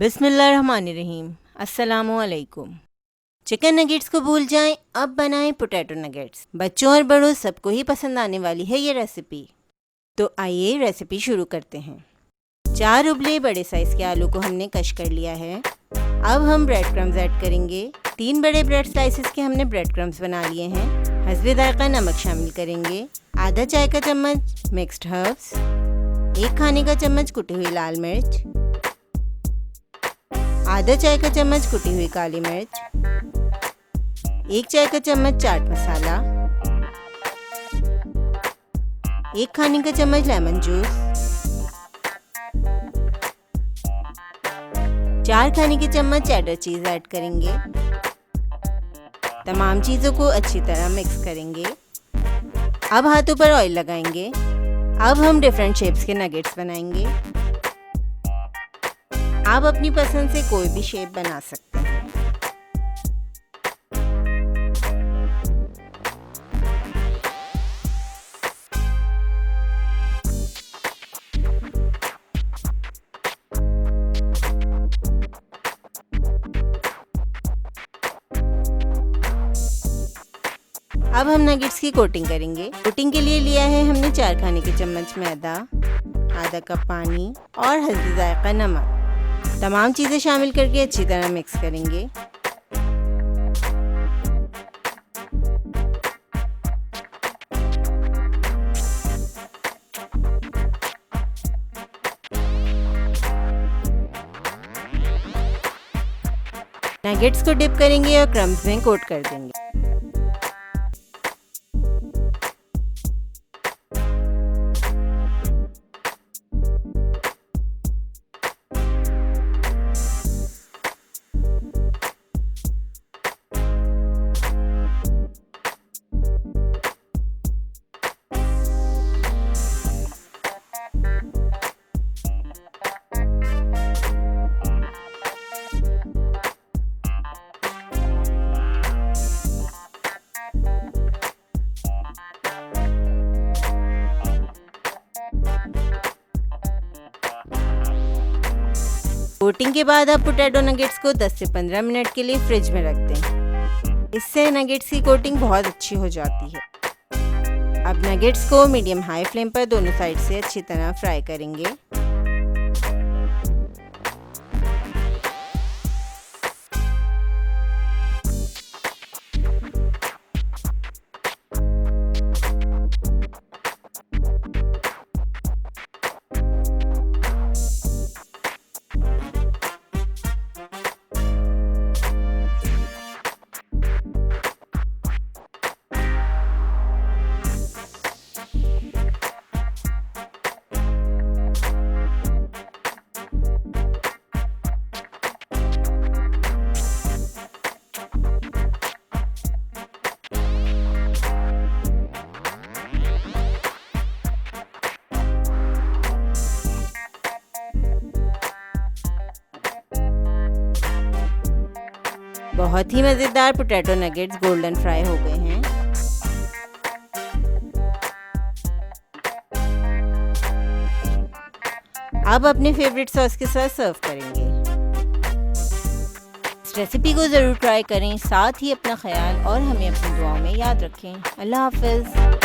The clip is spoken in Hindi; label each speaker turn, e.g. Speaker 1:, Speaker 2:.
Speaker 1: बिस्मिल्लाहिर्रहमानिर्रहीम। अस्सलामुअलैकुम। चिकन नगेट्स को भूल जाएं, अब बनाएं पोटैटो नगेट्स। बच्चों और बड़ों सबको ही पसंद आने वाली है ये रेसिपी। तो आइए रेसिपी शुरू करते हैं। 4 उबले बड़े साइज़ के आलू को हमने कश कर लिया है। अब हम ब्रेड क्रम्स ऐड करेंगे। 3 बड़े ब्रेड स्लाइसेस के हमने ब्रेड क्रम्स बना लिए हैं। हस्बे जायका नमक शामिल करेंगे। आधा चाय का चम्मच मिक्स्ड हर्ब्स, 1 खाने का चम्मच कुटी हुई लाल मिर्च, आधा चाय का चम्मच कुटी हुई काली मिर्च, 1 चाय का चम्मच चाट मसाला, 1 खाने का चम्मच लेमन जूस, 4 खाने के चम्मच चेडर चीज़ ऐड करेंगे। तमाम चीज़ों को अच्छी तरह मिक्स करेंगे। अब हाथों पर ऑयल लगाएंगे। अब हम डिफरेंट शेप्स के नगेट्स बनाएंगे। आप अपनी पसंद से कोई भी शेप बना सकते हैं। अब हम नगेट्स की कोटिंग करेंगे। कोटिंग के लिए लिया है हमने 4 खाने के चम्मच मैदा, आधा कप पानी और हल्दी जायका नमक। तमाम चीज़ें शामिल करके अच्छी तरह मिक्स करेंगे। नगेट्स को डिप करेंगे और क्रम्स में कोट कर देंगे। कोटिंग के बाद आप पोटैटो नगेट्स को 10 से 15 मिनट के लिए फ्रिज में रख दें। इससे नगेट्स की कोटिंग बहुत अच्छी हो जाती है। अब नगेट्स को मीडियम हाई फ्लेम पर दोनों साइड से अच्छी तरह फ्राई करेंगे। बहुत ही मज़ेदार पोटैटो नगेट्स गोल्डन फ्राई हो गए हैं। अब अपने फेवरेट सॉस के साथ सर्व करेंगे। इस रेसिपी को ज़रूर ट्राई करें। साथ ही अपना ख्याल और हमें अपनी दुआओं में याद रखें। अल्लाह हाफ़िज़।